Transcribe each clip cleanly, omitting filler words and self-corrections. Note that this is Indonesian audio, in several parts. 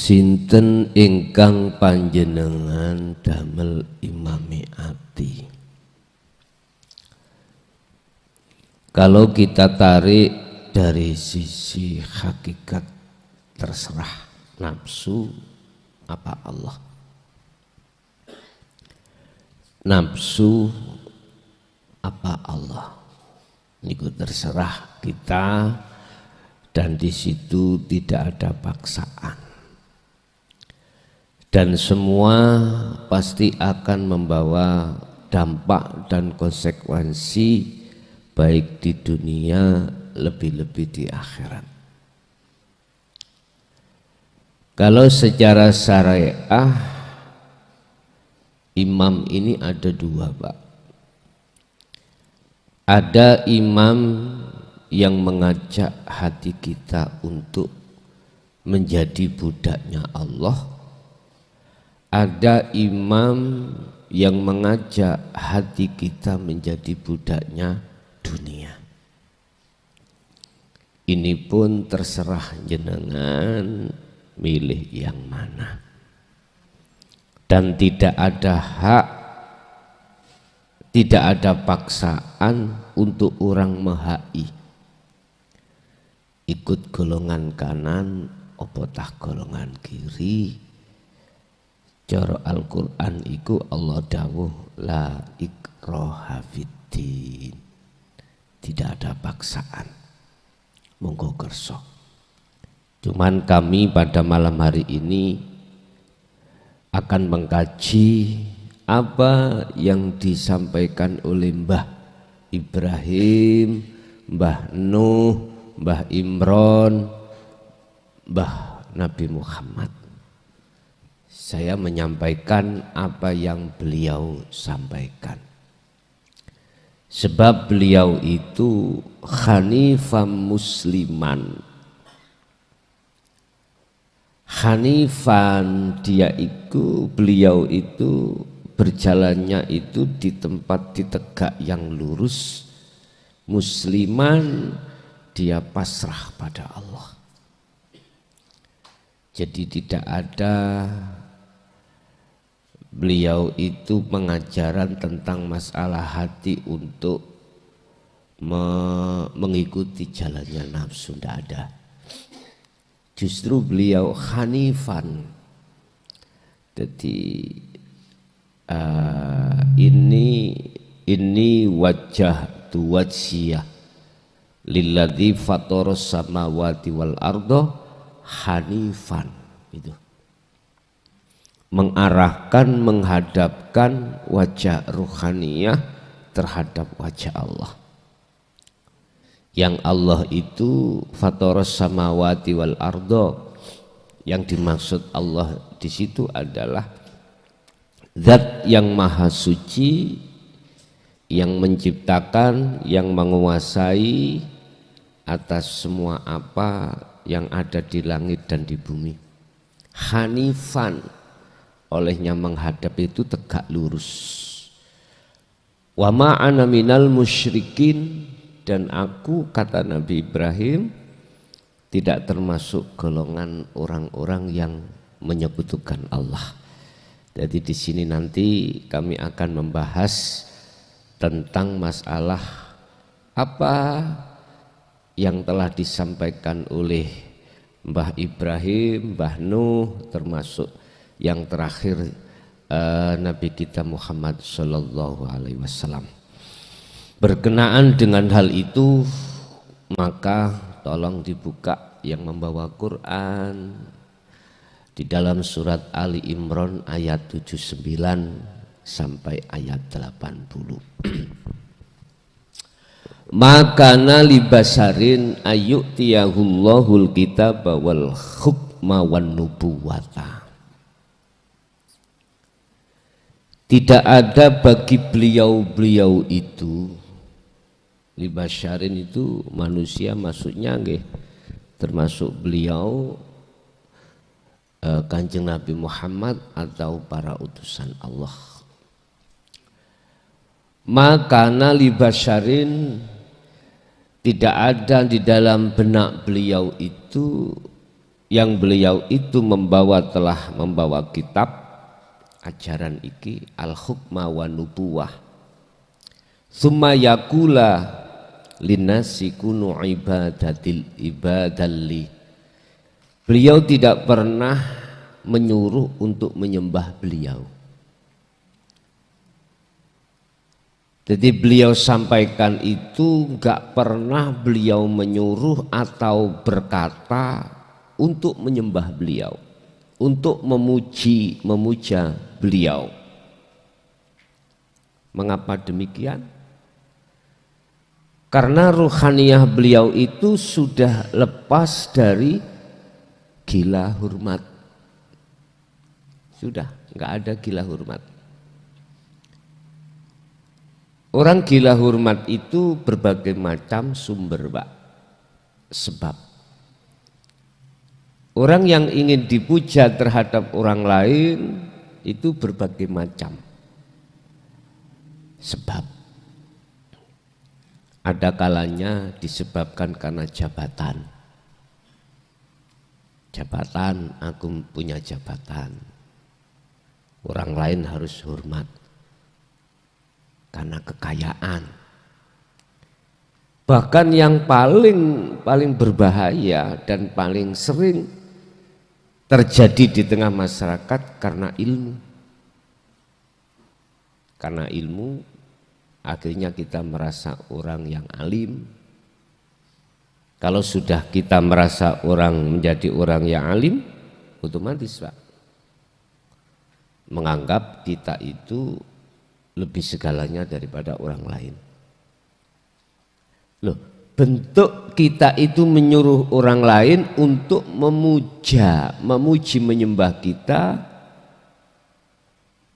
Sinten ingkang panjenengan damel imami ati? Kalau kita tarik dari sisi hakikat, terserah nafsu apa Allah. Nafsu apa Allah? Niku terserah kita, dan di situ tidak ada paksaan. Dan semua pasti akan membawa dampak dan konsekuensi baik di dunia, lebih-lebih di akhirat. Kalau secara syariah, imam ini ada dua, Pak. Ada imam yang mengajak hati kita untuk menjadi budaknya Allah. Ada imam yang mengajak hati kita menjadi budaknya dunia. Ini pun terserah jenengan milih yang mana. Dan tidak ada hak, tidak ada paksaan untuk orang mehai. Ikut golongan kanan, opotah golongan kiri. Cara Al-Quran iku Allah dawuh la ikraha fiddin. Tidak ada paksaan. Monggo kerso. Cuman kami pada malam hari ini akan mengkaji apa yang disampaikan oleh Mbah Ibrahim, Mbah Nuh, Mbah Imron, Mbah Nabi Muhammad. Saya menyampaikan apa yang beliau sampaikan. Sebab beliau itu Hanifan musliman. Hanifan beliau itu berjalannya itu di tempat ditegak yang lurus. Musliman, dia pasrah pada Allah. Jadi tidak ada beliau itu pengajaran tentang masalah hati untuk mengikuti jalannya nafsu, tidak ada. Justru beliau hanifan. Jadi ini wajah tu wajhiyah lilladzi fataras samawati wal arda hanifan, itu mengarahkan, menghadapkan wajah ruhaniyah terhadap wajah Allah. Yang Allah itu fataras samawati wal ardo. Yang dimaksud Allah di situ adalah zat yang maha suci, yang menciptakan, yang menguasai atas semua apa yang ada di langit dan di bumi. Hanifan, olehnya menghadap itu tegak lurus. Wa ma ana minal musyrikin, dan aku, kata Nabi Ibrahim, tidak termasuk golongan orang-orang yang menyekutukan Allah. Jadi di sini nanti kami akan membahas tentang masalah apa yang telah disampaikan oleh Mbah Ibrahim, Mbah Nuh, termasuk yang terakhir Nabi kita Muhammad Sallallahu Alaihi Wasallam. Berkenaan dengan hal itu, maka tolong dibuka yang membawa Quran di dalam surat Ali Imran ayat 79 sampai ayat 80. Makana libasarin ayyutiyahullahul kitaba wal hukma wan nubuwata. Tidak ada bagi beliau-beliau itu, libasyarin itu manusia maksudnya nggih, termasuk beliau Kanjeng Nabi Muhammad atau para utusan Allah. Makana libasyarin, tidak ada di dalam benak beliau itu yang beliau itu telah membawa kitab ajaran iki al-hukma wa nubuwah. Summa yakula linnasi kunu ibadalli. Beliau tidak pernah menyuruh untuk menyembah beliau. Jadi beliau sampaikan itu enggak pernah beliau menyuruh atau berkata untuk menyembah beliau, untuk memuja beliau. Mengapa demikian? Karena ruhaniyah beliau itu sudah lepas dari gila hormat. Sudah enggak ada gila hormat. Orang gila hormat itu berbagai macam sumber, Pak. Sebab orang yang ingin dipuja terhadap orang lain itu berbagai macam sebab. Ada kalanya disebabkan karena jabatan. Jabatan, aku punya jabatan. Orang lain harus hormat. Karena kekayaan. Bahkan yang paling berbahaya dan paling sering terjadi di tengah masyarakat karena ilmu. Karena ilmu akhirnya kita merasa orang yang alim. Kalau sudah kita merasa menjadi orang yang alim, otomatis Pak menganggap kita itu lebih segalanya daripada orang lain. Loh, bentuk kita itu menyuruh orang lain untuk memuji, menyembah kita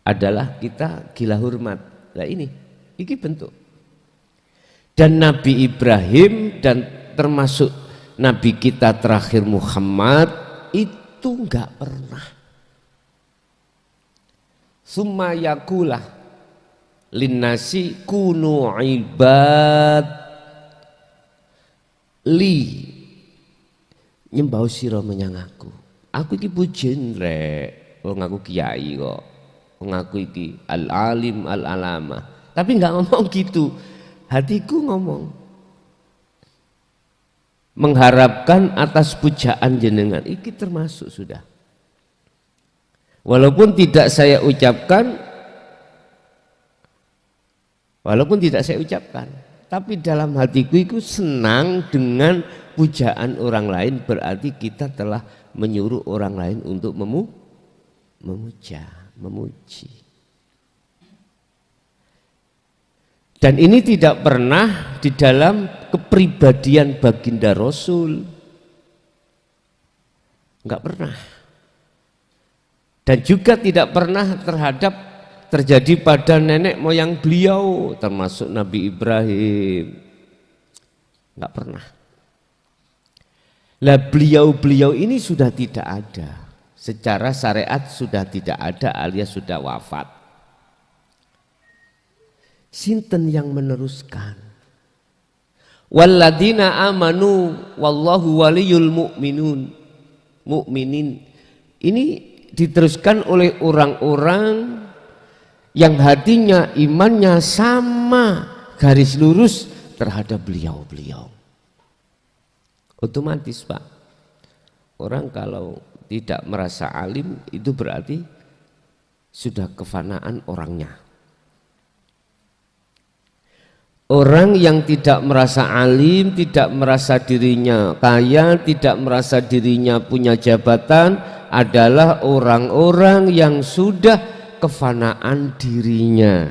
adalah kita gila hormat. Nah ini bentuk. Dan Nabi Ibrahim dan termasuk Nabi kita terakhir Muhammad itu enggak pernah. Summa yakulah linnasi kunu ibad li nyembah sira menyang aku iki pujen rek wong aku kiai kok wong aku iki al alim al alama, tapi enggak ngomong gitu. Hatiku ngomong mengharapkan atas pujaan jenengan iki termasuk sudah, walaupun tidak saya ucapkan, tapi dalam hatiku itu senang dengan pujaan orang lain, berarti kita telah menyuruh orang lain untuk memuji. Dan ini tidak pernah di dalam kepribadian baginda Rasul. Enggak pernah. Dan juga tidak pernah terjadi pada nenek moyang beliau, termasuk Nabi Ibrahim. Enggak pernah. Lah beliau ini sudah tidak ada. Secara syariat sudah tidak ada alias sudah wafat. Sinten yang meneruskan? Walladzina amanu wallahu waliyul mu'minin. Ini diteruskan oleh orang-orang yang hatinya, imannya sama, garis lurus terhadap beliau-beliau. Otomatis Pak, orang kalau tidak merasa alim itu berarti sudah kefanaan orangnya. Orang yang tidak merasa alim, tidak merasa dirinya kaya, tidak merasa dirinya punya jabatan adalah orang-orang yang sudah kefanaan dirinya.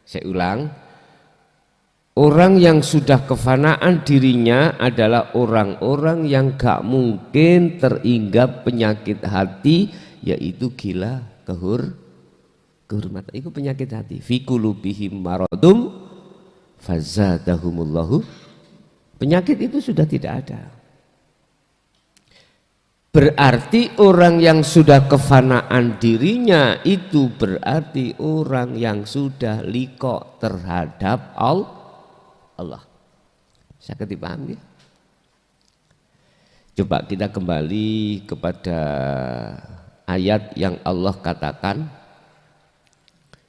Saya ulang, orang yang sudah kefanaan dirinya adalah orang-orang yang gak mungkin teringgap penyakit hati, yaitu gila kehormatan. Itu penyakit hati. Fi qulubihim maradum fazadahumullahu. Penyakit itu sudah tidak ada. Berarti orang yang sudah kefanaan dirinya itu berarti orang yang sudah liqa terhadap Allah. Saya dipahami ya? Coba kita kembali kepada ayat yang Allah katakan,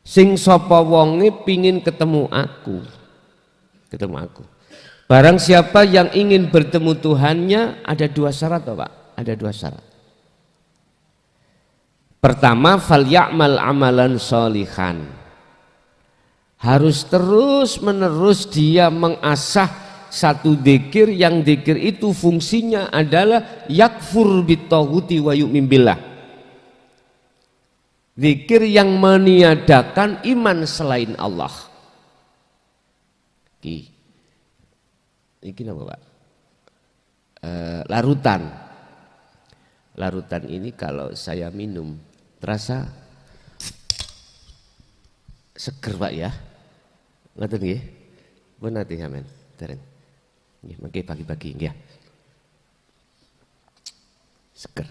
sing sapa wonge pingin ketemu aku. Barang siapa yang ingin bertemu Tuhannya, ada dua syarat Pak, ada dua syarat. Pertama, fal ya'mal amalan sholihan. Harus terus menerus dia mengasah satu dzikir, yang dzikir itu fungsinya adalah yakfur bitaghuti wa yu'min billah. Dzikir yang meniadakan iman selain Allah. Ini apa Pak? Larutan ini kalau saya minum terasa seger Pak ya. Ngoten nggih. Pun ati sampean. Dereng. Nggih, mengke pagi-pagi nggih. Seger.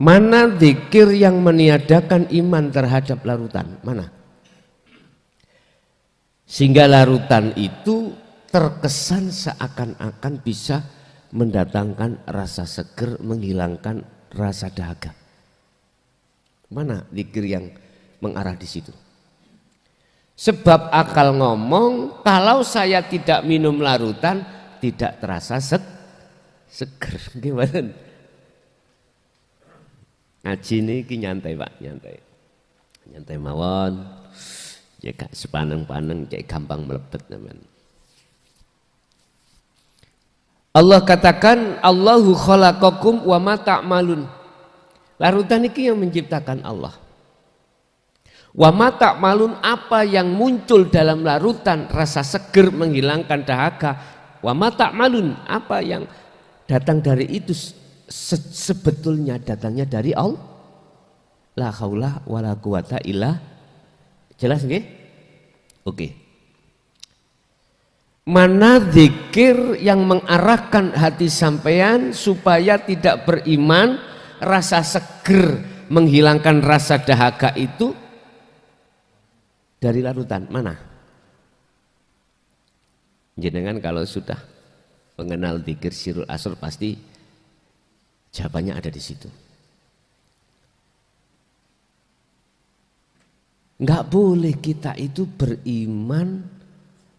Mana zikir yang meniadakan iman terhadap larutan? Mana? Sehingga larutan itu terkesan seakan-akan bisa mendatangkan rasa seger, menghilangkan rasa dahaga. Mana zikir yang mengarah di situ? Sebab akal ngomong, kalau saya tidak minum larutan tidak terasa seger. Gimana? Ngaji ini nyantai Pak, nyantai mawon. Ya gak sepaneng-paneng, cek gampang melebet teman. Allah katakan, Allahu khalaqakum wa ma ta'malun. Larutan ini yang menciptakan Allah. Wa ma ta'malun, apa yang muncul dalam larutan, rasa seger, menghilangkan dahaga. Wa ma ta'malun, apa yang datang dari itu sebetulnya datangnya dari Allah. La haula wala quwata illa. Jelas nggih? Oke. Mana zikir yang mengarahkan hati sampean supaya tidak beriman, rasa seger, menghilangkan rasa dahaga itu dari larutan? Mana? Jenengan kalau sudah mengenal zikir Sirul Asr pasti jawabannya ada di situ. Enggak boleh kita itu beriman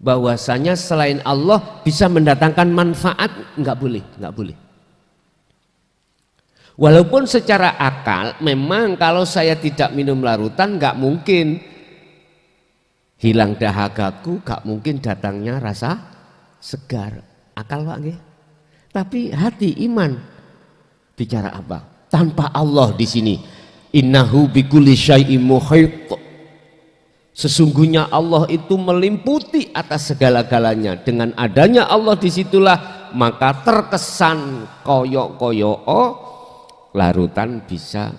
bahwasanya selain Allah bisa mendatangkan manfaat, enggak boleh. Walaupun secara akal memang kalau saya tidak minum larutan enggak mungkin hilang dahagaku, enggak mungkin datangnya rasa segar. Akal Pak nggih. Tapi hati iman bicara apa? Tanpa Allah di sini. Innahu bikulli syai'in muhit. Sesungguhnya Allah itu melimputi atas segala-galanya. Dengan adanya Allah disitulah maka terkesan koyok-koyok larutan bisa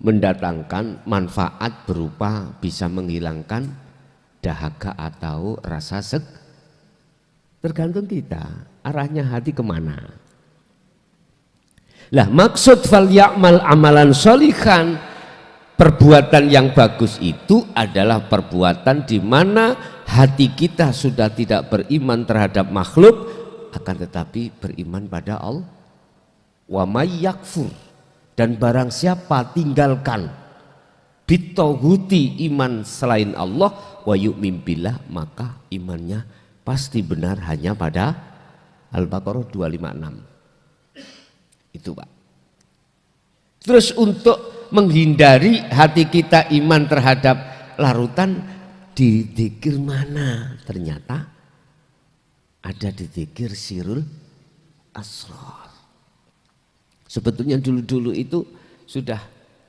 mendatangkan manfaat berupa bisa menghilangkan dahaga atau rasa tergantung kita arahnya hati kemana. Lah maksud fal ya'mal amalan sholihan, perbuatan yang bagus itu adalah perbuatan di mana hati kita sudah tidak beriman terhadap makhluk, akan tetapi beriman pada Allah. Wa may yakfur, dan barang siapa tinggalkan bitauhuti, iman selain Allah, wa yu'min billah, maka imannya pasti benar hanya pada Al-Baqarah 256. Itu Pak. Terus untuk menghindari hati kita iman terhadap larutan, di dzikir mana? Ternyata ada di dzikir Sirul Asrar. Sebetulnya dulu-dulu itu sudah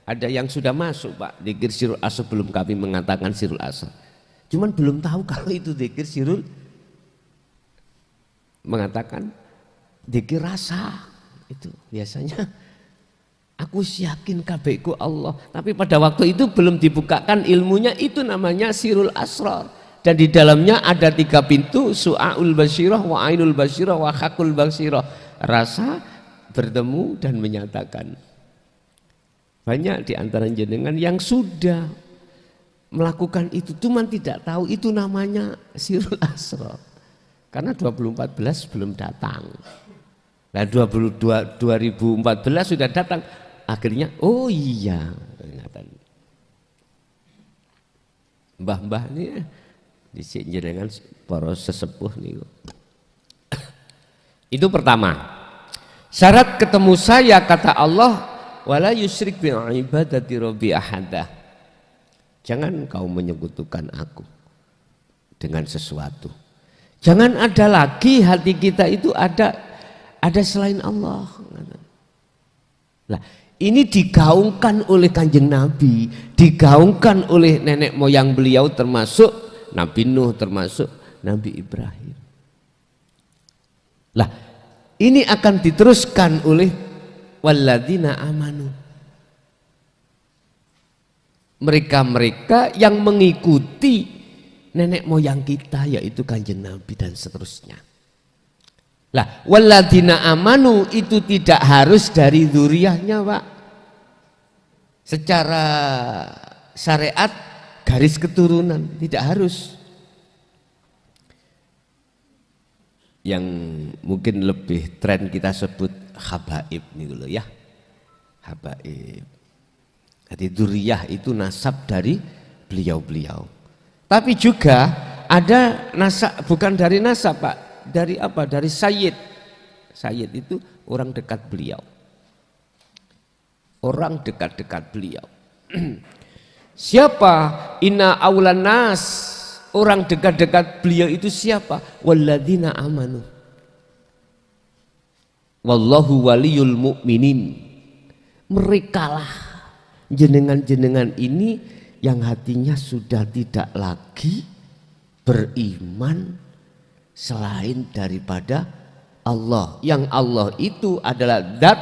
ada yang sudah masuk Pak, dzikir Sirul Asrar sebelum kami mengatakan Sirul Asrar. Cuman belum tahu kalau itu dzikir Sirul, mengatakan dzikir rasa. Itu biasanya aku yakin kabehku Allah, tapi pada waktu itu belum dibukakan ilmunya, itu namanya Sirul Asrar. Dan di dalamnya ada 3 pintu, Su'aul Basyirah, wa Ainul Basyirah, wa Hakul Basyirah. Rasa, bertemu, dan menyatakan. Banyak di antara jenengan yang sudah melakukan itu, cuman tidak tahu itu namanya Sirul Asrar. Karena 2014 belum datang. Nah 2014 sudah datang, akhirnya oh iya ingatan. Mbah-mbah ini disik jenengan para sesepuh nih. Itu pertama. Syarat ketemu saya kata Allah, wala yusyrik bi ibadati rabbi ahadah. Jangan kau menyekutukan aku dengan sesuatu. Jangan ada lagi hati kita itu ada selain Allah. Nah, ini digaungkan oleh Kanjeng Nabi, digaungkan oleh nenek moyang beliau termasuk Nabi Nuh, termasuk Nabi Ibrahim. Lah, ini akan diteruskan oleh walladzina amanu. Mereka-mereka yang mengikuti nenek moyang kita, yaitu Kanjeng Nabi dan seterusnya. Lah, walladzina amanu itu tidak harus dari dzurriyyahnya, Pak. Secara syariat garis keturunan tidak harus. Yang mungkin lebih tren kita sebut habaib nih dulu ya, habaib. Jadi dzurriyyah itu nasab dari beliau-beliau. Tapi juga ada nasab, bukan dari nasab Pak, dari apa? Dari sayyid. Sayyid itu orang dekat beliau. Orang dekat-dekat beliau. Siapa? Inna aulan nas. Orang dekat-dekat beliau itu siapa? Walladzina amanu. Wallahu waliyul mu'minin. Merekalah jenengan-jenengan ini yang hatinya sudah tidak lagi beriman selain daripada Allah. Yang Allah itu adalah zat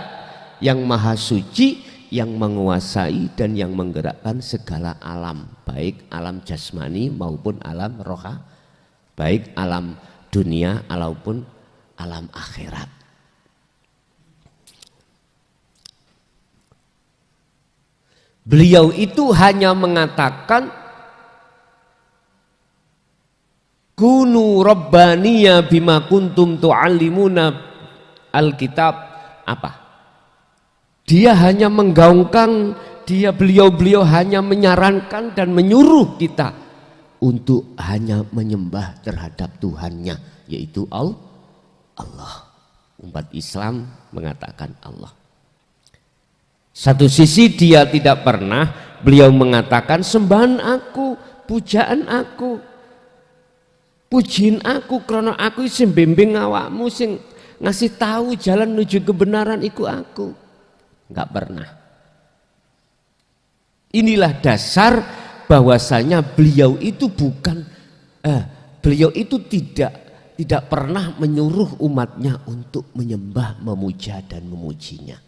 yang maha suci, yang menguasai dan yang menggerakkan segala alam, baik alam jasmani maupun alam roha, baik alam dunia ataupun alam akhirat. Beliau itu hanya mengatakan kunu rabbaniya bima kuntum tu'allimuna alkitab. Apa? Dia hanya menggaungkan, beliau hanya menyarankan dan menyuruh kita untuk hanya menyembah terhadap Tuhannya, yaitu Allah. Umat Islam mengatakan Allah. Satu sisi dia tidak pernah, beliau mengatakan sembahan aku, pujaan aku, pujiin aku, karena aku sing bimbing awakmu, sing ngasih tahu jalan menuju kebenaran iku aku. Enggak pernah. Inilah dasar bahwasanya beliau itu beliau itu tidak pernah menyuruh umatnya untuk menyembah, memuja dan memujinya.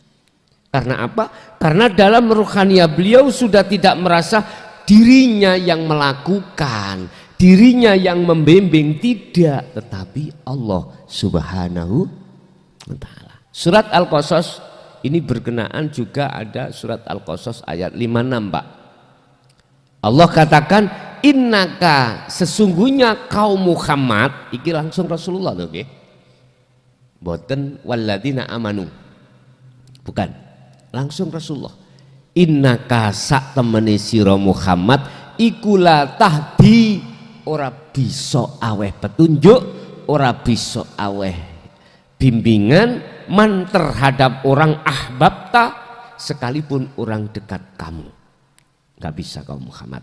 Karena apa? Karena dalam ruhaniyah beliau sudah tidak merasa dirinya yang melakukan, dirinya yang membimbing, tidak, tetapi Allah Subhanahu wa taala. Surat Al-Qasas ini berkenaan juga ada surat Al-Qasas ayat 56, Pak. Allah katakan innaka, sesungguhnya kaum Muhammad, iki langsung Rasulullah loh, nggih. Boten walladzina amanu. Bukan, langsung Rasulullah. Innaka sak temene sira Muhammad iku la tahdi, ora bisa aweh petunjuk, ora bisa aweh bimbingan man terhadap orang ahbabta, sekalipun orang dekat kamu, nggak bisa kaum Muhammad.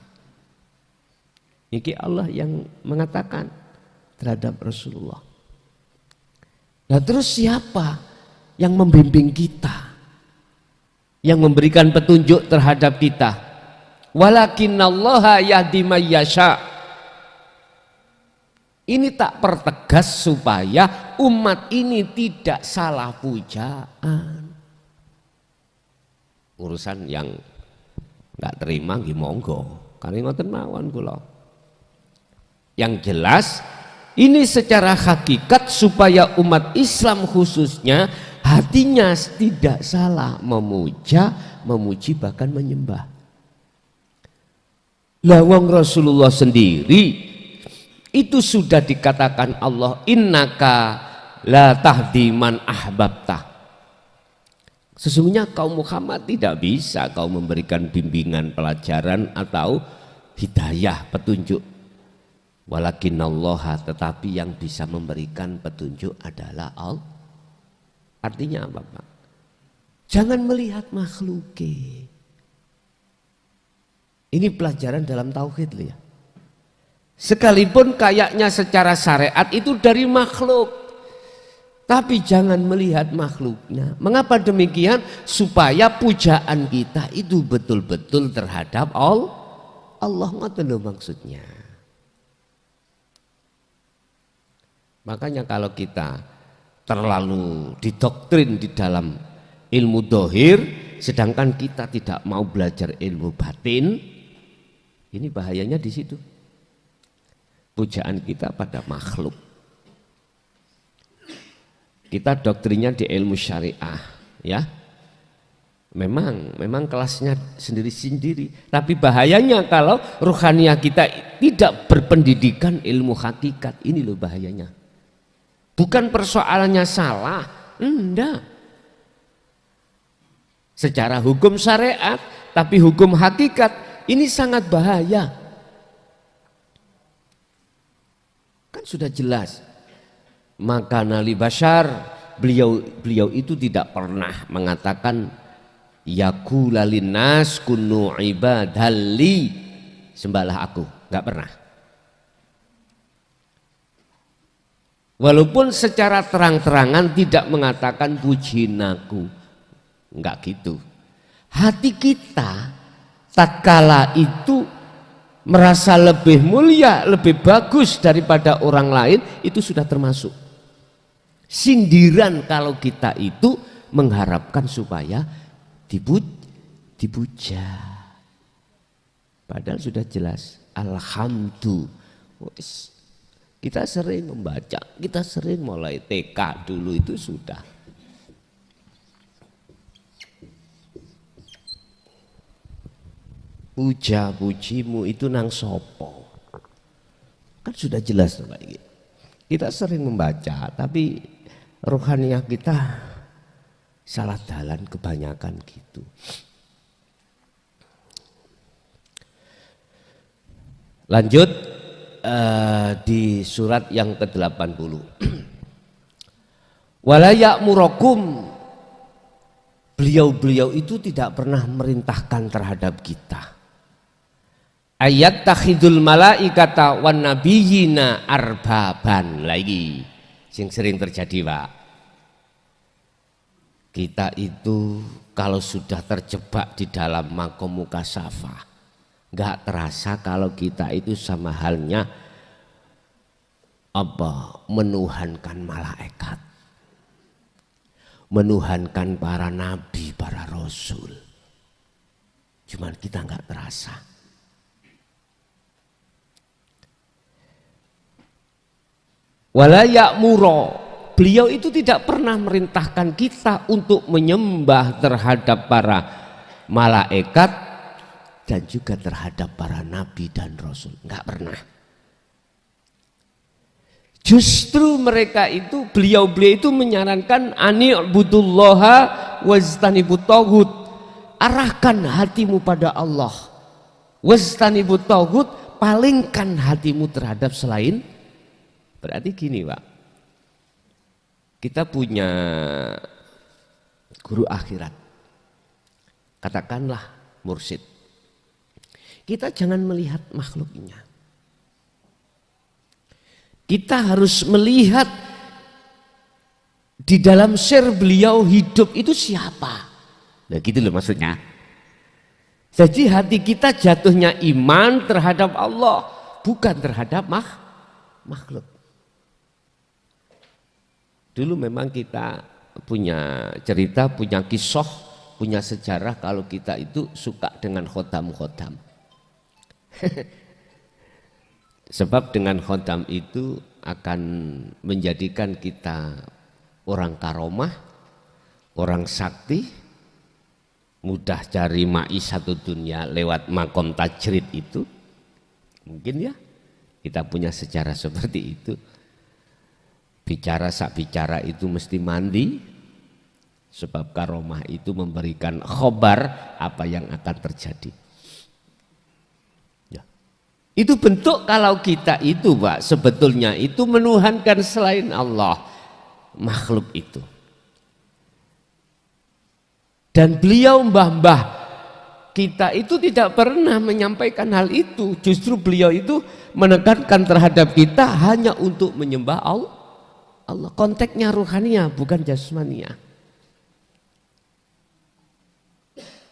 Ini Allah yang mengatakan terhadap Rasulullah. Nah terus siapa yang membimbing kita, yang memberikan petunjuk terhadap kita? Walakinallaha yahdi may yasha. Ini tak pertegas supaya umat ini tidak salah pujaan. Urusan yang nggak terima nggih monggo, kali ngoten mawon kula. Yang jelas ini secara hakikat supaya umat Islam khususnya hatinya tidak salah memuja, memuji bahkan menyembah. Lah wong Rasulullah sendiri itu sudah dikatakan Allah innaka la tahdi man ahbabta. Sesungguhnya kaum Muhammad tidak bisa kau memberikan bimbingan, pelajaran atau hidayah, petunjuk. Walakinallaha, tetapi yang bisa memberikan petunjuk adalah Allah. Artinya apa, Pak? Jangan melihat makhluk. Ini pelajaran dalam tauhid ya. Sekalipun kayaknya secara syariat itu dari makhluk, tapi jangan melihat makhluknya. Mengapa demikian? Supaya pujaan kita itu betul-betul terhadap Allah. Allah itu maksudnya. Makanya kalau kita terlalu didoktrin di dalam ilmu dohir, sedangkan kita tidak mau belajar ilmu batin, ini bahayanya di situ. Pujaan kita pada makhluk. Kita doktrinnya di ilmu syariah, ya. Memang kelasnya sendiri-sendiri. Tapi bahayanya kalau ruhaniyah kita tidak berpendidikan ilmu hakikat, ini loh bahayanya. Bukan persoalannya salah, enggak. Secara hukum syariat, tapi hukum hakikat ini sangat bahaya. Kan sudah jelas. Maka nali bashar, beliau itu tidak pernah mengatakan yaqula linnas kunu ibadalli, sembahlah aku, enggak pernah. Walaupun secara terang-terangan tidak mengatakan pujiin aku, enggak gitu. Hati kita tatkala itu merasa lebih mulia, lebih bagus daripada orang lain, itu sudah termasuk sindiran kalau kita itu mengharapkan supaya dipuja. Padahal sudah jelas alhamdulillah. Kita sering membaca, kita sering mulai TK dulu itu sudah. Puja pujimu itu nang sopo. Kan sudah jelas lagi. Kita sering membaca, tapi rohaniah kita salah jalan kebanyakan gitu. Lanjut. Di surat yang ke-80 wala ya'murakum, beliau itu tidak pernah merintahkan terhadap kita ayat takhidul malaikata wan nabiyina arbaban. Lagi yang sering terjadi, Pak, kita itu kalau sudah terjebak di dalam makom mukasyafah, nggak terasa kalau kita itu sama halnya menuhankan malaikat, menuhankan para nabi, para rasul. Cuman kita nggak terasa. Wala ya'muru, beliau itu tidak pernah merintahkan kita untuk menyembah terhadap para malaikat dan juga terhadap para nabi dan rasul, enggak pernah. Justru mereka itu, beliau itu menyarankan ani'budullaha wajtanibut taghut, arahkan hatimu pada Allah, wajtanibut taghut, palingkan hatimu terhadap selain. Berarti gini, Pak, kita punya guru akhirat, katakanlah mursyid. Kita jangan melihat makhluknya. Kita harus melihat di dalam sir beliau hidup itu siapa. Nah gitu loh maksudnya. Jadi hati kita jatuhnya iman terhadap Allah, bukan terhadap makhluk. Dulu memang kita punya cerita, punya kisah, punya sejarah kalau kita itu suka dengan khotam-khotam. Sebab dengan khotam itu akan menjadikan kita orang karomah, orang sakti, mudah cari satu dunia lewat makom tajrid itu. Mungkin ya kita punya sejarah seperti itu. Bicara sak bicara itu mesti mandi, sebab karomah itu memberikan khobar apa yang akan terjadi. Ya. Itu bentuk kalau kita itu Pak sebetulnya itu menuhankan selain Allah makhluk itu. Dan beliau mbah-mbah kita itu tidak pernah menyampaikan hal itu. Justru beliau itu menekankan terhadap kita hanya untuk menyembah Allah. Konteksnya ruhania bukan jasmania.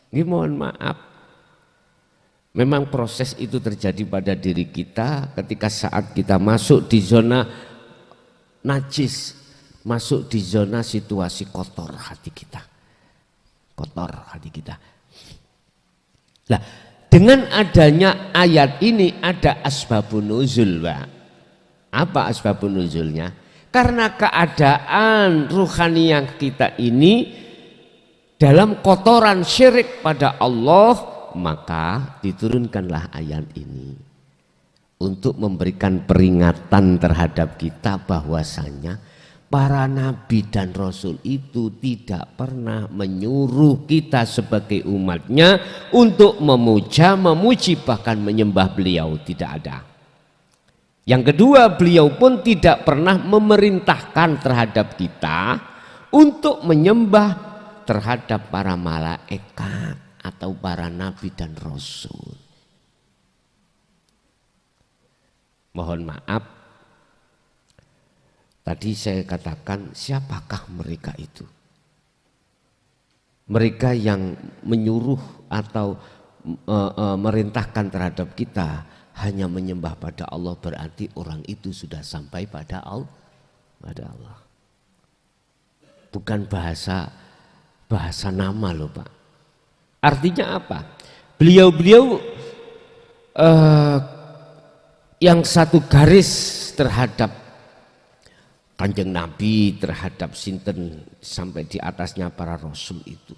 Ini mohon maaf. Memang proses itu terjadi pada diri kita ketika saat kita masuk di zona najis, masuk di zona situasi kotor hati kita. Kotor hati kita. Nah, dengan adanya ayat ini ada asbabun nuzul, Pak. Apa asbabun nuzulnya? Karena keadaan ruhaniyah kita ini dalam kotoran syirik pada Allah, maka diturunkanlah ayat ini untuk memberikan peringatan terhadap kita bahwasanya para nabi dan rasul itu tidak pernah menyuruh kita sebagai umatnya untuk memuja, memuji, bahkan menyembah beliau, tidak ada. Yang kedua, beliau pun tidak pernah memerintahkan terhadap kita untuk menyembah terhadap para malaikat atau para nabi dan rasul. Mohon maaf, tadi saya katakan siapakah mereka itu? Mereka yang menyuruh atau merintahkan terhadap kita hanya menyembah pada Allah, berarti orang itu sudah sampai pada Allah. Bukan bahasa nama loh Pak. Artinya apa? Beliau-beliau yang satu garis terhadap Kanjeng Nabi, terhadap sinten sampai di atasnya para rasul itu.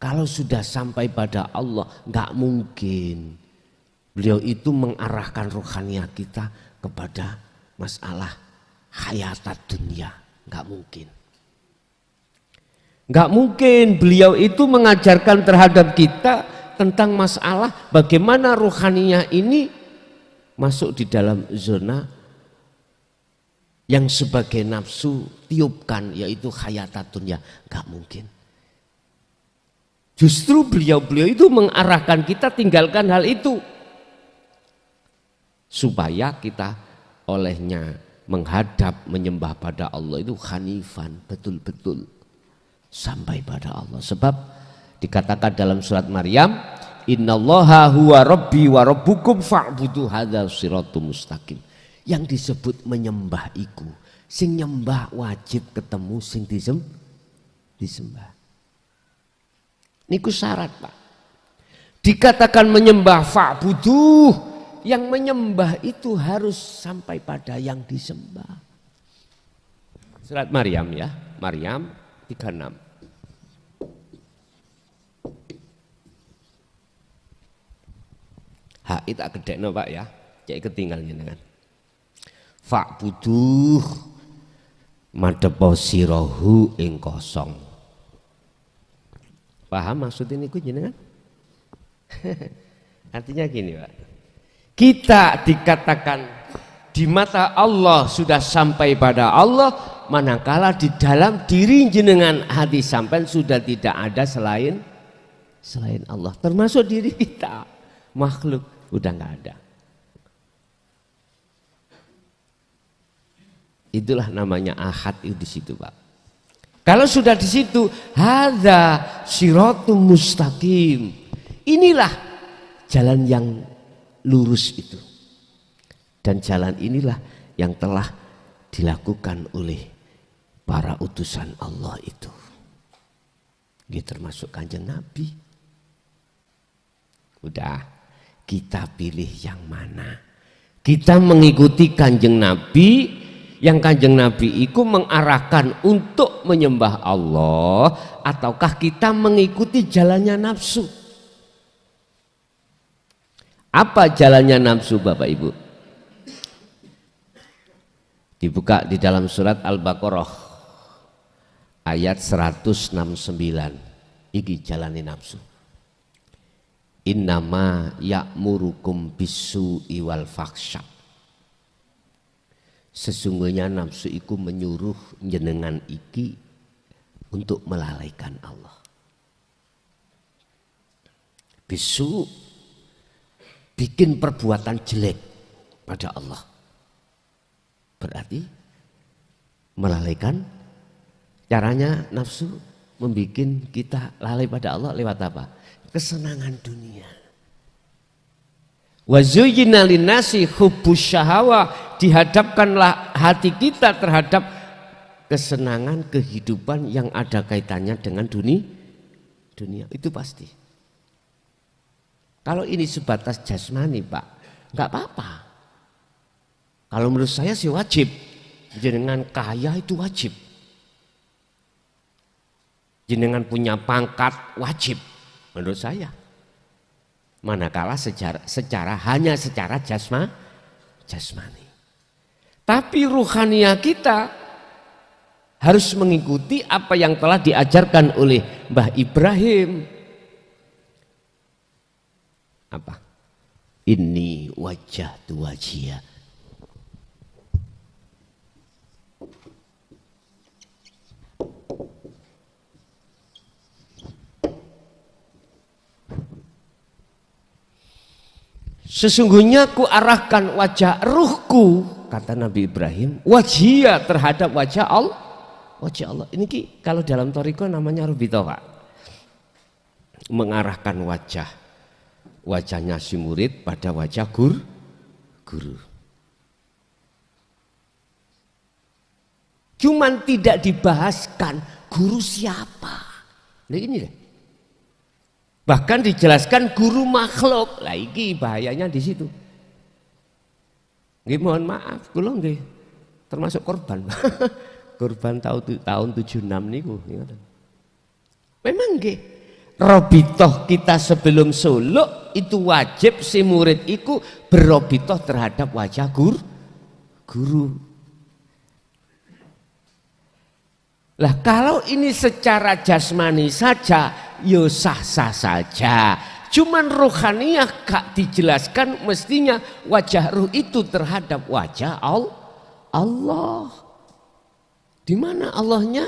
Kalau sudah sampai pada Allah, nggak mungkin beliau itu mengarahkan rohaniah kita kepada masalah hayatat dunia. Nggak mungkin. Nggak mungkin beliau itu mengajarkan terhadap kita tentang masalah bagaimana rohaniah ini masuk di dalam zona yang sebagai nafsu tiupkan, yaitu hayatat dunia. Nggak mungkin. Justru beliau-beliau itu mengarahkan kita tinggalkan hal itu, supaya kita olehnya menghadap menyembah pada Allah itu hanifan, betul-betul sampai pada Allah. Sebab dikatakan dalam surat Maryam, innallaha huwa rabbi wa rabbukum fa'budu hadzal siratum mustaqim. Yang disebut menyembah iku, sing nyembah wajib ketemu sing disembah. Niku syarat Pak. Dikatakan menyembah fa'budu, yang menyembah itu harus sampai pada yang disembah. Surat Maryam ya, Maryam 36. Itu tak gedekno Pak ya, cek ketinggal jenengan. Fa'budu madepo sirahu ing kosong. Paham maksud ini ku jenengan? Artinya gini Pak. Kita dikatakan di mata Allah sudah sampai pada Allah, manakala di dalam diri jenengan hati sampean sudah tidak ada selain Allah, termasuk diri kita, makhluk udah nggak ada. Itulah namanya ahad itu di situ Pak. Kalau sudah di situ, hadza siratum mustaqim. Inilah jalan yang lurus itu. Dan jalan inilah yang telah dilakukan oleh para utusan Allah itu. Dia termasuk Kanjeng Nabi. Udah, kita pilih yang mana? Kita mengikuti Kanjeng Nabi, yang Kanjeng Nabi itu mengarahkan untuk menyembah Allah, ataukah kita mengikuti jalannya nafsu? Apa jalannya nafsu Bapak Ibu? Dibuka di dalam surat Al-Baqarah ayat 169. Iki jalani nafsu. Innama ya'murukum bisu'i wal fakhsya. Sesungguhnya nafsu iku menyuruh jenengan iki untuk melalaikan Allah. Bisu bikin perbuatan jelek pada Allah. Berarti melalaikan. Caranya nafsu membuat kita lalai pada Allah lewat apa? Kesenangan dunia. Wa zuyyina linnasi hubbus syahawah, dihadapkanlah hati kita terhadap kesenangan kehidupan yang ada kaitannya dengan dunia. Itu pasti. Kalau ini sebatas jasmani, Pak, enggak apa-apa. Kalau menurut saya sih wajib. Jenengan kaya itu wajib. Jenengan punya pangkat wajib menurut saya. Manakala hanya secara jasmani. Tapi ruhania kita harus mengikuti apa yang telah diajarkan oleh Mbah Ibrahim. Apa? Inni wajjahtu wajhiya. Sesungguhnya ku arahkan wajah ruhku, kata Nabi Ibrahim, wajhia terhadap wajah Allah. Wajah Allah. Ini kalau dalam Thariqah namanya rubitoh, Pak. Mengarahkan wajahnya si murid pada wajah guru. Cuman tidak dibahaskan guru siapa. Nah ini deh. Bahkan dijelaskan guru makhluk. Lah iki bahayanya di situ. Nggih mohon maaf, kula nggih termasuk korban. Korban tahun 76 niku. Memang nggih. Robitoh kita sebelum suluk itu wajib si murid iku berrobitoh terhadap wajah guru. Lah kalau ini secara jasmani saja, yo sah-sah saja. Cuman rohaniah gak dijelaskan, mestinya wajah ruh itu terhadap wajah Allah. Di mana Allahnya?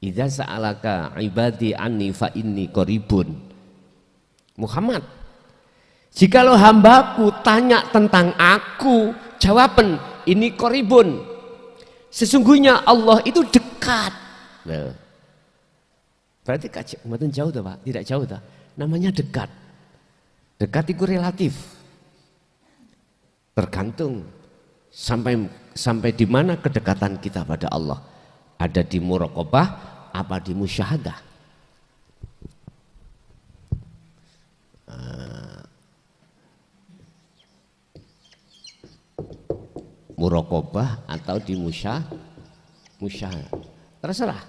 Idza sa'alaka ibadi anni fa inni qaribun. Muhammad, jikalau hambaku tanya tentang aku, jawaban ini qaribun. Sesungguhnya Allah itu dekat. Nah, berarti mboten jauh toh, Pak? Tidak jauh toh. Namanya dekat. Dekat itu relatif. Tergantung sampai di mana kedekatan kita pada Allah. Ada di muraqabah apa di musyahadah. Muraqabah atau di musyahadah. Terserah.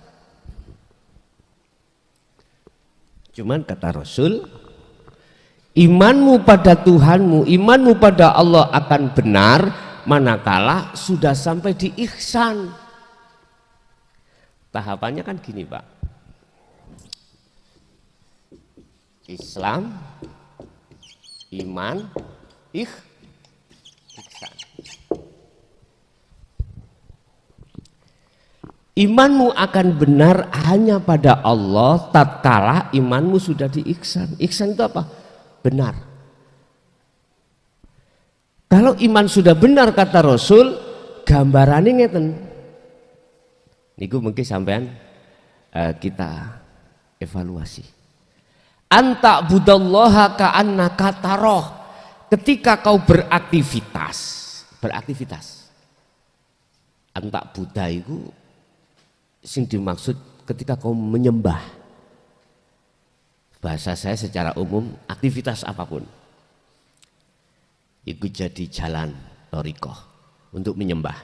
Cuman kata Rasul, imanmu pada Tuhanmu, imanmu pada Allah akan benar manakala sudah sampai di ihsan. Tahapannya kan gini, Pak. Islam, iman, ihsan. Imanmu akan benar hanya pada Allah tatkala imanmu sudah di ihsan. Ihsan itu apa? Benar. Kalau iman sudah benar kata Rasul, gambarannya ngeten. Niku mungkin sampean kita evaluasi. Anta budallaha ka'annaka taroh. Ketika kau beraktivitas. Anta Buddha itu sing dimaksud ketika kau menyembah. Bahasa saya secara umum aktivitas apapun. Itu jadi jalan thariqah untuk menyembah.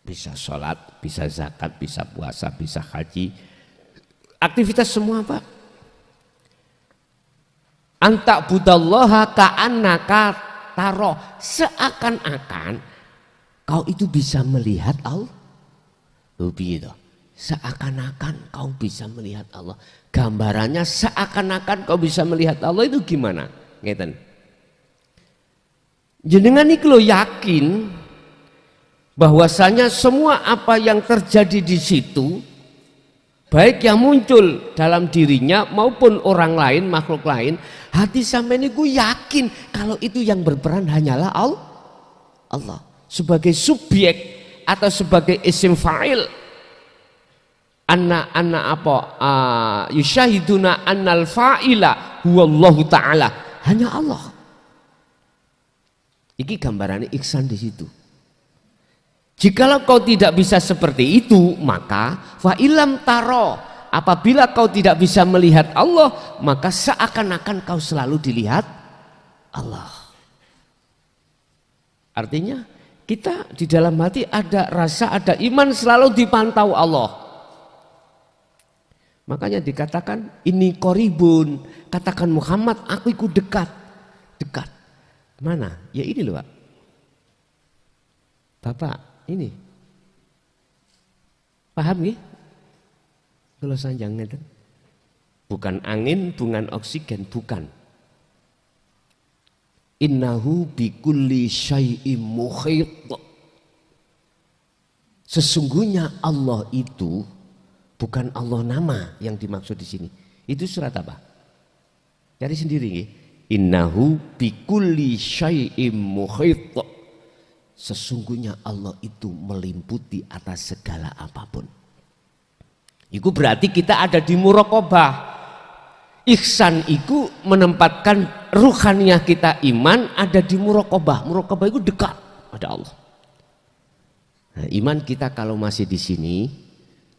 Bisa sholat, bisa zakat, bisa puasa, bisa haji. Aktivitas semua, Pak. Anta budallaha ka'annaka taroh, seakan-akan kau itu bisa melihat Allah. Begitu. Seakan-akan kau bisa melihat Allah. Gambarannya seakan-akan kau bisa melihat Allah itu gimana? Ngeten. Jenengan iki lo yakin bahwasanya semua apa yang terjadi di situ, baik yang muncul dalam dirinya maupun orang lain, makhluk lain, hati sampean niku yakin kalau itu yang berperan hanyalah Allah sebagai subjek atau sebagai isim fa'il. Anna apa yusyahiduna annal fa'ila huwallahu ta'ala, hanya Allah. Iki gambarannya ihsan di situ. Jikalau kau tidak bisa seperti itu, maka fa'ilam taro, apabila kau tidak bisa melihat Allah, maka seakan-akan kau selalu dilihat Allah. Artinya kita di dalam hati ada rasa, ada iman, selalu dipantau Allah. Makanya dikatakan ini koribun, katakan Muhammad, aku ikut dekat. Mana? Ya ini loh Pak. Bapak ini paham ya? Kalau sanjang itu bukan angin, bukan oksigen, bukan. Innahu bikulli syai'im muhit. Sesungguhnya Allah itu bukan Allah nama yang dimaksud di sini. Itu surat apa? Cari sendiri ya. Innahu bikulli syai'im muhit. Sesungguhnya Allah itu meliputi atas segala apapun. Itu berarti kita ada di muraqabah. Ihsan itu menempatkan ruhaniyah kita iman ada di muraqabah. Muraqabah itu dekat pada Allah. Nah, iman kita kalau masih di sini,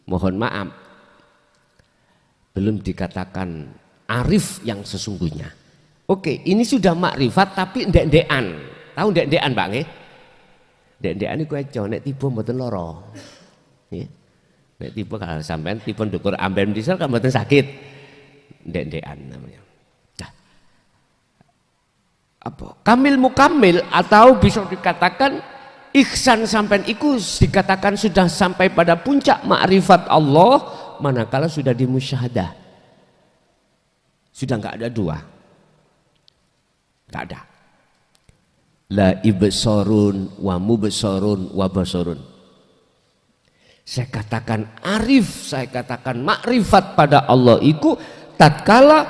mohon maaf, belum dikatakan arif yang sesungguhnya. Oke, ini sudah makrifat tapi ndek-ndekan. Tahu ndek-ndekan Pak nggih? Ndek-ndekan iku eco nek tiba mboten lara. Nggih. Nek tiba kalau sampean tiba ndukur amben diesel kan mboten sakit. Ndek-ndekan namanya. Nah. Apa? Kamil mukamil atau bisa dikatakan ihsan sampean iku dikatakan sudah sampai pada puncak makrifat Allah manakala sudah dimusyahadah. Sudah enggak ada dua. Enggak ada. La ibsorun wa mubsorun wa basarun. Saya katakan arif, saya katakan makrifat pada Allah itu tatkala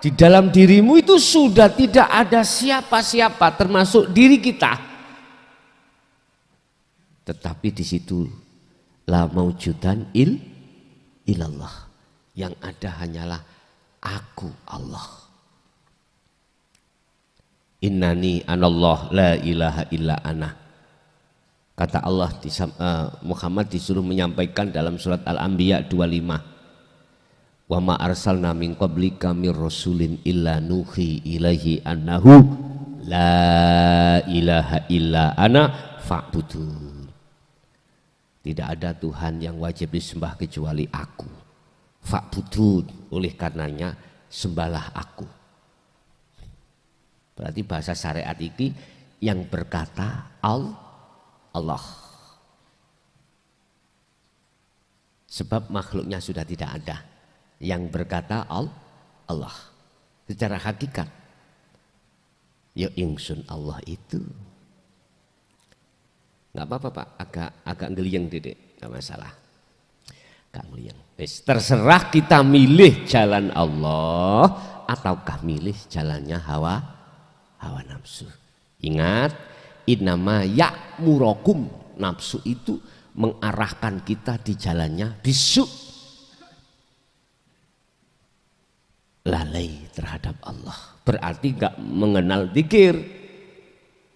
di dalam dirimu itu sudah tidak ada siapa-siapa termasuk diri kita. Tetapi di situ la maujudan ilallah. Yang ada hanyalah aku Allah. Innani anallah la ilaha illa ana. Kata Allah Muhammad disuruh menyampaikan dalam surat Al-Anbiya 25. Wa ma arsalna min qablika mir rasulin illa nuhi ilaihi annahu la ilaha illa ana fa'budun. Tidak ada Tuhan yang wajib disembah kecuali aku. Fa'budun, oleh karenanya sembahlah aku. Berarti bahasa syariat ini yang berkata Allah. Sebab makhluknya sudah tidak ada. Yang berkata Allah. Secara hakikat. Ya ingsun Allah itu. Nggak apa-apa Pak, agak ngeliang Dedek, nggak masalah. Agak ngeliang. Terserah kita milih jalan Allah ataukah milih jalannya hawa nafsu. Ingat, innama ya'murokum, nafsu itu mengarahkan kita di jalannya bisu, lalai terhadap Allah. Berarti nggak mengenal dzikir.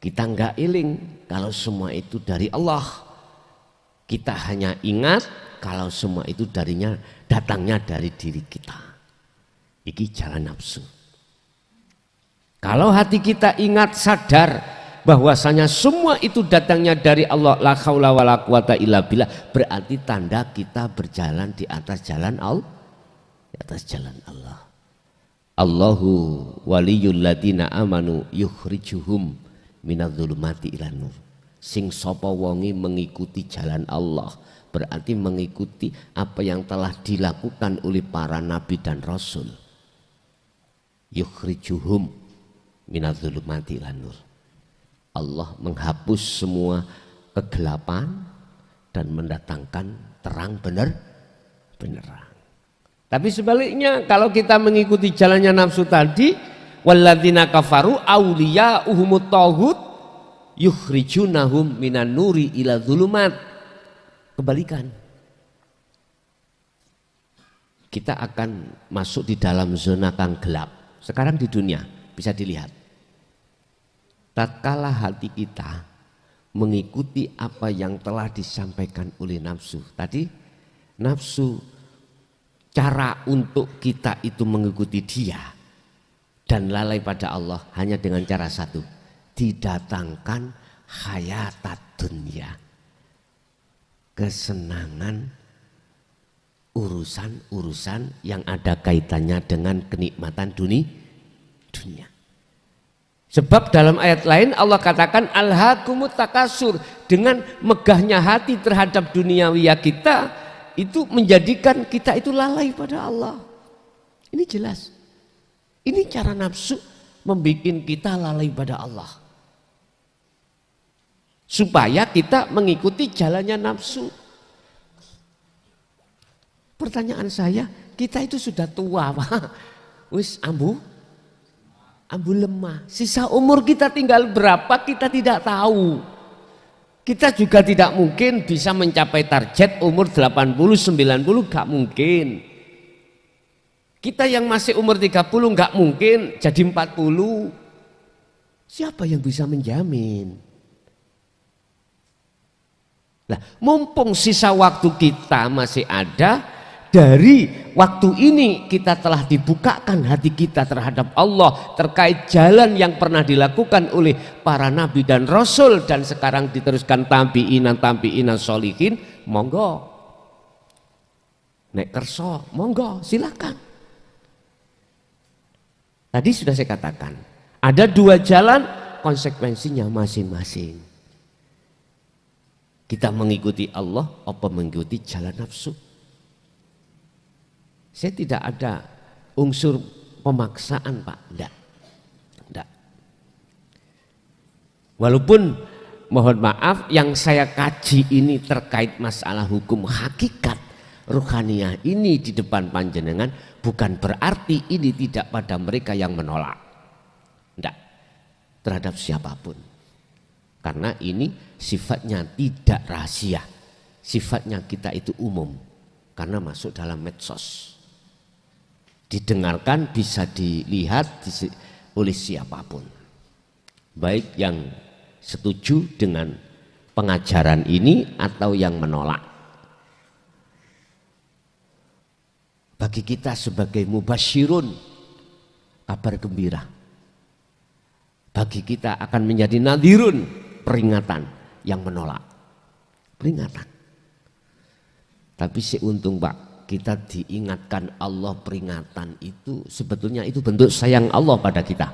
Kita nggak iling kalau semua itu dari Allah. Kita hanya ingat kalau semua itu datangnya dari diri kita. Iki jalan nafsu. Kalau hati kita ingat sadar bahwasanya semua itu datangnya dari Allah, la haula wala quwata illa billah, berarti tanda kita berjalan di atas jalan Allah. Di atas jalan Allah. Allahu waliyul ladina amanu yukhrijuhum minadz-dzulumati ilan nur. Sing sapa wonge mengikuti jalan Allah, berarti mengikuti apa yang telah dilakukan oleh para nabi dan rasul. Yukhrijuhum minadz-dzulumati ilan nur. Allah menghapus semua kegelapan dan mendatangkan terang benerang. Tapi sebaliknya kalau kita mengikuti jalannya nafsu tadi, walladzina kafaru awliya'uhumut taghut yukhrijunahum minan nuri ila dzulumat. Kebalikan. Kita akan masuk di dalam zona yang gelap. Sekarang di dunia bisa dilihat. Tatkala hati kita mengikuti apa yang telah disampaikan oleh nafsu. Tadi nafsu, cara untuk kita itu mengikuti dia dan lalai pada Allah hanya dengan cara satu, didatangkan hayatat dunia, kesenangan, urusan-urusan yang ada kaitannya dengan kenikmatan dunia. Sebab dalam ayat lain Allah katakan alhaakumut takasur, dengan megahnya hati terhadap duniawiya kita itu menjadikan kita itu lalai pada Allah. Ini jelas. Ini cara nafsu membuat kita lalai pada Allah. Supaya kita mengikuti jalannya nafsu. Pertanyaan saya, kita itu sudah tua, Pak. Wis ambu lemah. Sisa umur kita tinggal berapa kita tidak tahu. Kita juga tidak mungkin bisa mencapai target umur 80-90, gak mungkin. Kita yang masih umur 30 gak mungkin jadi 40. Siapa yang bisa menjamin? Nah, mumpung sisa waktu kita masih ada, dari waktu ini kita telah dibukakan hati kita terhadap Allah terkait jalan yang pernah dilakukan oleh para nabi dan rasul dan sekarang diteruskan tabi'inan sholihin. Monggo nek kerso, monggo silakan. Tadi sudah saya katakan ada dua jalan, konsekuensinya masing-masing. Kita mengikuti Allah apa mengikuti jalan nafsu? Saya tidak ada unsur pemaksaan, Pak. Tidak. Walaupun mohon maaf yang saya kaji ini terkait masalah hukum hakikat ruhaniyah ini di depan panjenengan, bukan berarti ini tidak pada mereka yang menolak. Tidak. Terhadap siapapun. Karena ini sifatnya tidak rahasia. Sifatnya kita itu umum. Karena masuk dalam medsos. Didengarkan, bisa dilihat oleh siapapun, baik yang setuju dengan pengajaran ini atau yang menolak. Bagi kita sebagai mubasyirun, kabar gembira. Bagi kita akan menjadi nadhirun, peringatan yang menolak. Peringatan. Tapi seuntung, Pak, kita diingatkan Allah, peringatan itu sebetulnya itu bentuk sayang Allah pada kita.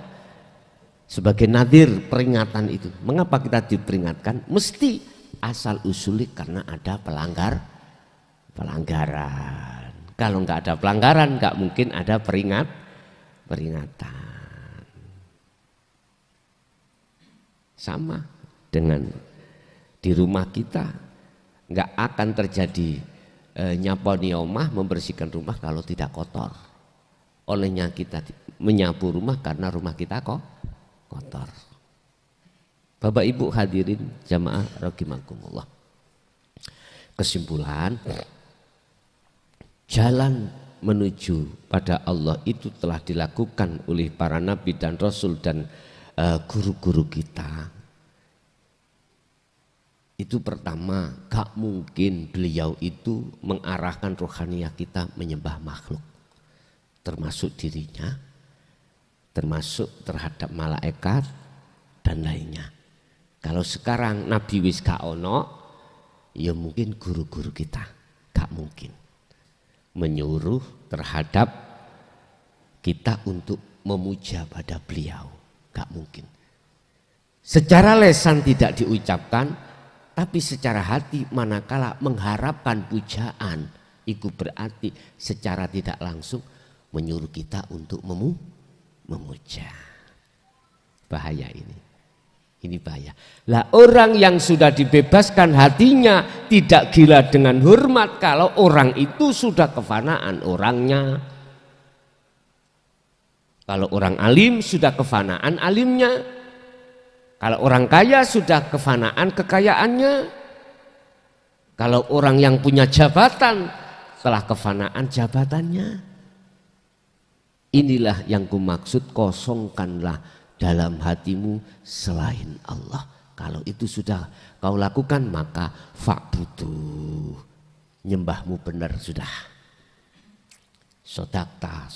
Sebagai nadhir peringatan itu. Mengapa kita diperingatkan? Mesti asal usulnya karena ada pelanggaran. Kalau nggak ada pelanggaran nggak mungkin ada peringatan. Sama dengan di rumah kita nggak akan terjadi nyaponi omah, membersihkan rumah kalau tidak kotor. Olehnya kita menyapu rumah karena rumah kita kok kotor. Bapak Ibu hadirin jamaah rahimakumullah. Kesimpulan, jalan menuju pada Allah itu telah dilakukan oleh para nabi dan rasul dan guru-guru kita. Itu pertama, gak mungkin beliau itu mengarahkan rohaniyah kita menyembah makhluk, termasuk dirinya, termasuk terhadap malaikat dan lainnya. Kalau sekarang Nabi wis gak ono, ya mungkin guru-guru kita gak mungkin menyuruh terhadap kita untuk memuja pada beliau, gak mungkin. Secara lesan tidak diucapkan, tapi secara hati manakala mengharapkan pujaan, itu berarti secara tidak langsung menyuruh kita untuk memuja. Bahaya ini bahaya. Lah orang yang sudah dibebaskan hatinya tidak gila dengan hormat kalau orang itu sudah kefanaan orangnya. Kalau orang alim sudah kefanaan alimnya. Kalau orang kaya sudah kefanaan kekayaannya. Kalau orang yang punya jabatan telah kefanaan jabatannya. Inilah yang kumaksud, kosongkanlah dalam hatimu selain Allah. Kalau itu sudah kau lakukan, maka fa'budu, nyembahmu benar sudah. Sodakta.